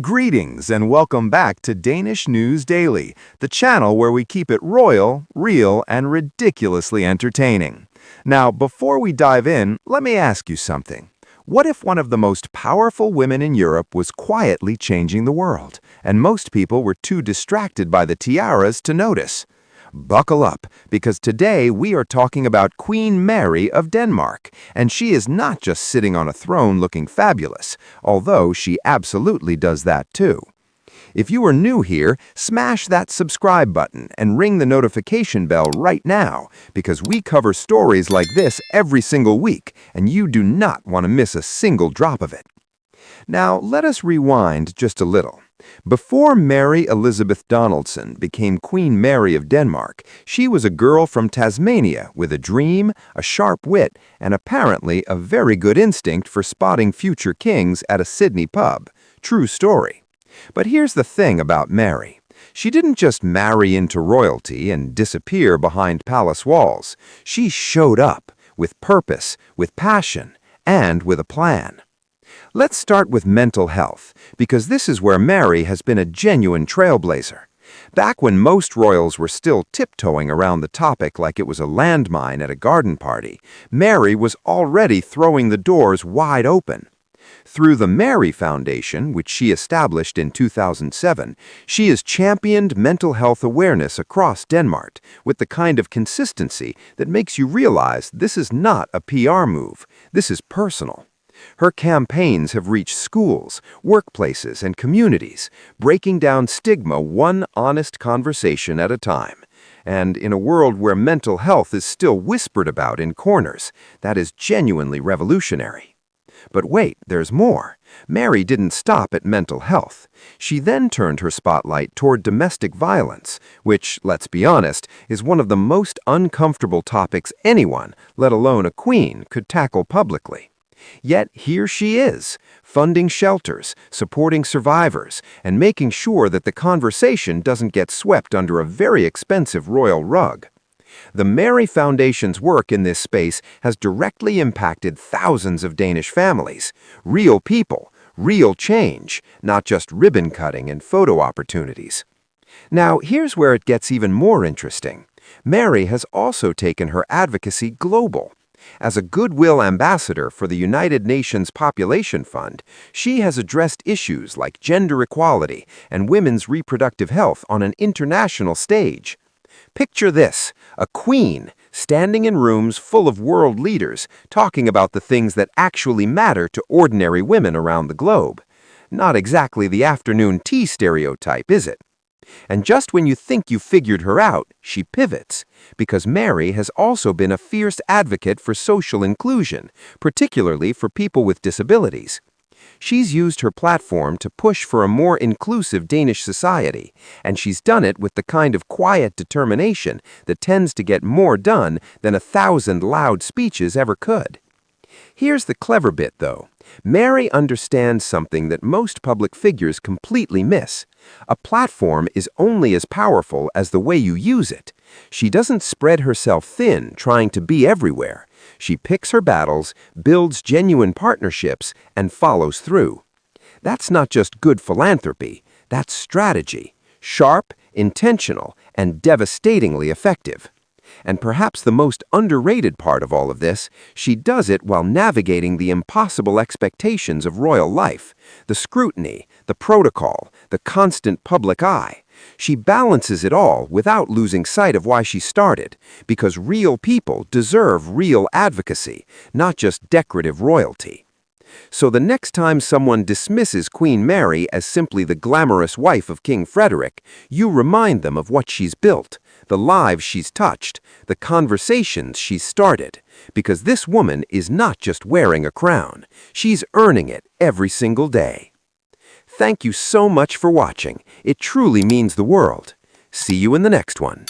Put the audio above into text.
Greetings and welcome back to Danish News Daily, the channel where we keep it royal, real, and ridiculously entertaining. Now, before we dive in, let me ask you something. What if one of the most powerful women in Europe was quietly changing the world, and most people were too distracted by the tiaras to notice? Buckle up, because today we are talking about Queen Mary of Denmark, and she is not just sitting on a throne looking fabulous, although she absolutely does that too. If you are new here, smash that subscribe button and ring the notification bell right now, because we cover stories like this every single week, and you do not want to miss a single drop of it. Now, let us rewind just a little. Before Mary Elizabeth Donaldson became Queen Mary of Denmark, she was a girl from Tasmania with a dream, a sharp wit, and apparently a very good instinct for spotting future kings at a Sydney pub. True story. But here's the thing about Mary. She didn't just marry into royalty and disappear behind palace walls. She showed up with purpose, with passion, and with a plan. Let's start with mental health, because this is where Mary has been a genuine trailblazer. Back when most royals were still tiptoeing around the topic like it was a landmine at a garden party, Mary was already throwing the doors wide open. Through the Mary Foundation, which she established in 2007, she has championed mental health awareness across Denmark with the kind of consistency that makes you realize this is not a PR move. This is personal. Her campaigns have reached schools, workplaces, and communities, breaking down stigma one honest conversation at a time. And in a world where mental health is still whispered about in corners, that is genuinely revolutionary. But wait, there's more. Mary didn't stop at mental health. She then turned her spotlight toward domestic violence, which, let's be honest, is one of the most uncomfortable topics anyone, let alone a queen, could tackle publicly. Yet here she is, funding shelters, supporting survivors, and making sure that the conversation doesn't get swept under a very expensive royal rug. The Mary Foundation's work in this space has directly impacted thousands of Danish families. Real people, real change, not just ribbon cutting and photo opportunities. Now, here's where it gets even more interesting. Mary has also taken her advocacy global. As a goodwill ambassador for the United Nations Population Fund, she has addressed issues like gender equality and women's reproductive health on an international stage. Picture this, a queen standing in rooms full of world leaders talking about the things that actually matter to ordinary women around the globe. Not exactly the afternoon tea stereotype, is it? And just when you think you figured her out, she pivots, because Mary has also been a fierce advocate for social inclusion, particularly for people with disabilities. She's used her platform to push for a more inclusive Danish society, and she's done it with the kind of quiet determination that tends to get more done than 1,000 loud speeches ever could. Here's the clever bit, though. Mary understands something that most public figures completely miss. A platform is only as powerful as the way you use it. She doesn't spread herself thin trying to be everywhere. She picks her battles, builds genuine partnerships, and follows through. That's not just good philanthropy, that's strategy. Sharp, intentional, and devastatingly effective. And perhaps the most underrated part of all of this, she does it while navigating the impossible expectations of royal life, the scrutiny, the protocol, the constant public eye. She balances it all without losing sight of why she started, because real people deserve real advocacy, not just decorative royalty. So the next time someone dismisses Queen Mary as simply the glamorous wife of King Frederik, you remind them of what she's built, the lives she's touched, the conversations she's started. Because this woman is not just wearing a crown, she's earning it every single day. Thank you so much for watching. It truly means the world. See you in the next one.